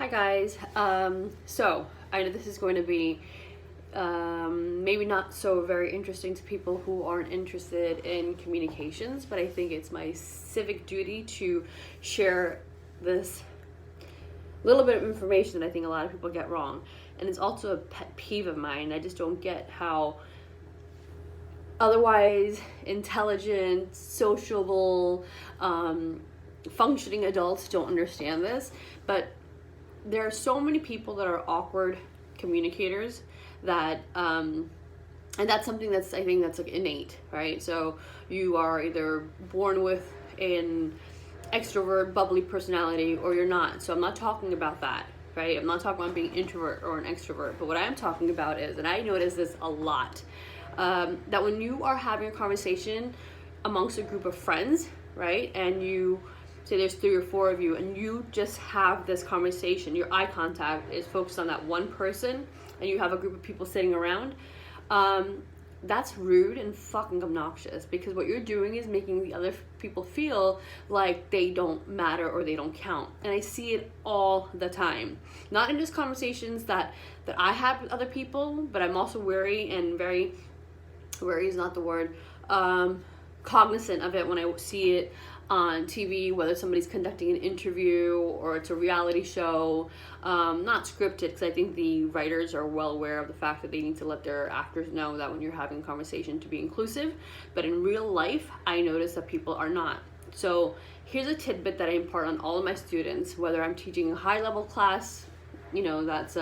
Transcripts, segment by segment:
Hi guys. So I know this is going to be maybe not so very interesting to people who aren't interested in communications, but I think it's my civic duty to share this little bit of information that I think a lot of people get wrong. And it's also a pet peeve of mine. I just don't get how otherwise intelligent, sociable, functioning adults don't understand this. But there are so many people that are awkward communicators that and that's something that's I think that's like innate, right? So you are either born with an extrovert bubbly personality or you're not. So I'm not talking about that, right? I'm not talking about being introvert or an extrovert, but what I'm talking about is, and I notice this a lot, that when you are having a conversation amongst a group of friends, right, and you say there's 3 or 4 of you and you just have this conversation, your eye contact is focused on that one person and you have a group of people sitting around, that's rude and fucking obnoxious, because what you're doing is making the other people feel like they don't matter or they don't count. And I see it all the time, not in just conversations that I have with other people, but I'm also wary and very wary is not the word, cognizant of it when I see it on TV, whether somebody's conducting an interview or it's a reality show, not scripted, because I think the writers are well aware of the fact that they need to let their actors know that when you're having a conversation to be inclusive. But in real life, I notice that people are not. So here's a tidbit that I impart on all of my students, whether I'm teaching a high-level class, that's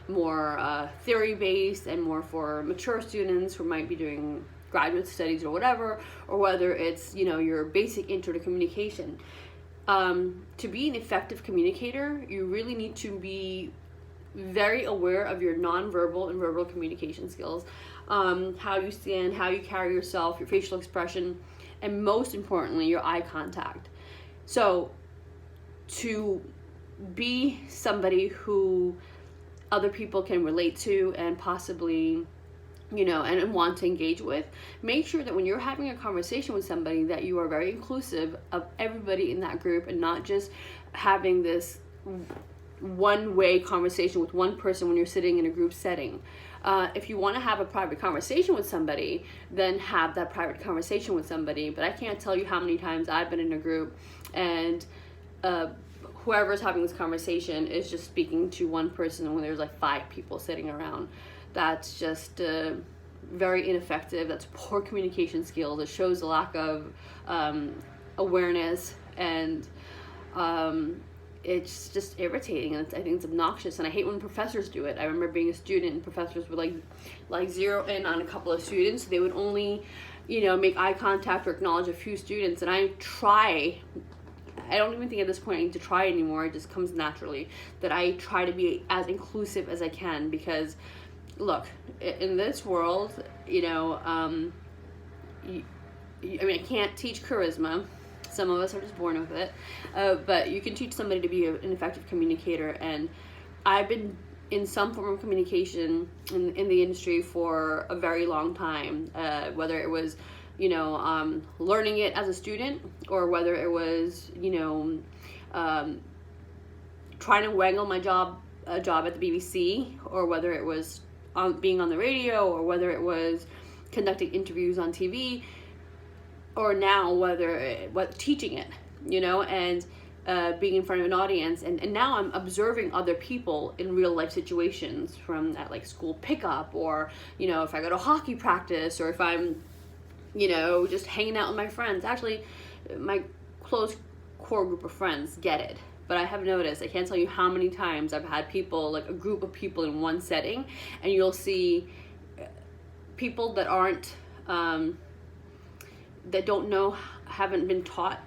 more theory-based and more for mature students who might be doing graduate studies or whatever, or whether it's your basic intro to communication. To be an effective communicator, you really need to be very aware of your nonverbal and verbal communication skills, how you stand, how you carry yourself, your facial expression, and most importantly, your eye contact. So to be somebody who other people can relate to and possibly and want to engage with, make sure that when you're having a conversation with somebody that you are very inclusive of everybody in that group and not just having this one-way conversation with one person when you're sitting in a group setting. If you want to have a private conversation with somebody, then have that private conversation with somebody. But I can't tell you how many times I've been in a group and whoever's having this conversation is just speaking to one person when there's like 5 people sitting around. That's just very ineffective. That's poor communication skills. It shows a lack of awareness, and it's just irritating. And I think it's obnoxious, and I hate when professors do it. I remember being a student, and professors would like zero in on a couple of students. They would only, make eye contact or acknowledge a few students, and I don't even think at this point I need to try anymore. It just comes naturally that I try to be as inclusive as I can, because look, in this world, I can't teach charisma. Some of us are just born with it. But you can teach somebody to be an effective communicator. And I've been in some form of communication in the industry for a very long time, whether it was, learning it as a student, or whether it was, trying to wangle a job at the BBC, or whether it was being on the radio, or whether it was conducting interviews on TV, or now teaching it, and being in front of an audience. And now I'm observing other people in real life situations, from at like school pickup, or, if I go to hockey practice, or if I'm, just hanging out with my friends. Actually, my close core group of friends get it. But I have noticed, I can't tell you how many times I've had people, like a group of people in one setting, and you'll see people that aren't, that don't know, haven't been taught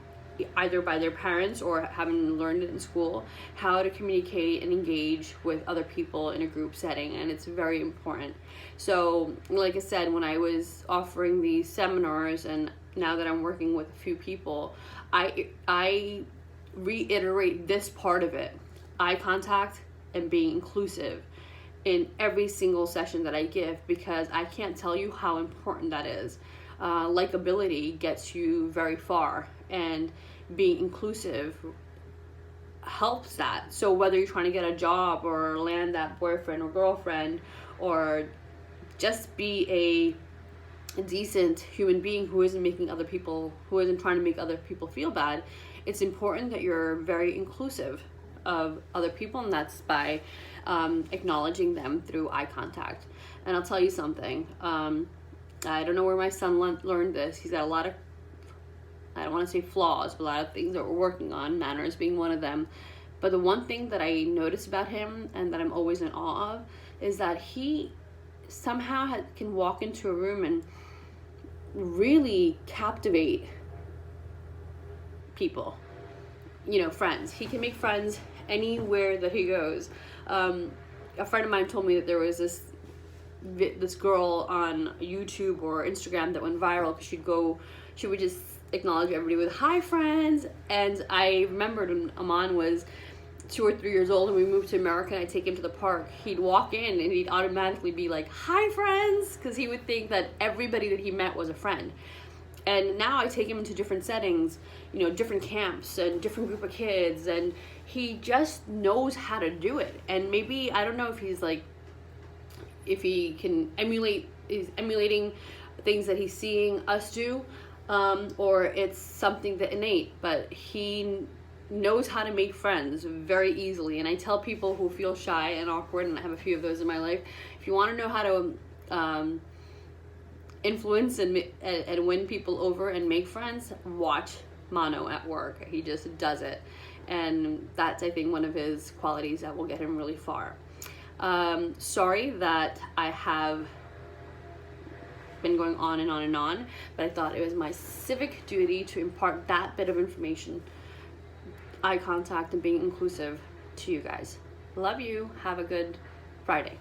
either by their parents or haven't learned it in school, how to communicate and engage with other people in a group setting, and it's very important. So, like I said, when I was offering these seminars, and now that I'm working with a few people, I reiterate this part of it: eye contact and being inclusive in every single session that I give, because I can't tell you how important that is. Likability gets you very far, and being inclusive helps that. So whether you're trying to get a job or land that boyfriend or girlfriend, or just be a decent human being who isn't trying to make other people feel bad, it's important that you're very inclusive of other people, and that's by acknowledging them through eye contact. And I'll tell you something, I don't know where my son learned this. He's got a lot of, I don't want to say flaws, but a lot of things that we're working on, manners being one of them. But the one thing that I notice about him and that I'm always in awe of is that he somehow can walk into a room and really captivate people, friends. He can make friends anywhere that he goes. A friend of mine told me that there was this girl on YouTube or Instagram that went viral because she would just acknowledge everybody with "hi friends." And I remembered when Aman was 2 or 3 years old and we moved to America and I'd take him to the park, he'd walk in and he'd automatically be like, "Hi friends," because he would think that everybody that he met was a friend. And now I take him into different settings, different camps and different group of kids, and he just knows how to do it. And maybe, I don't know if he can is emulating things that he's seeing us do, or it's something that innate, but he knows how to make friends very easily. And I tell people who feel shy and awkward, and I have a few of those in my life, if you want to know how to influence and win people over and make friends, watch Mano at work. He just does it, and that's, I think, one of his qualities that will get him really far. Sorry that I have been going on and on and on, but I thought it was my civic duty to impart that bit of information, eye contact and being inclusive, to you guys. Love you. Have a good Friday.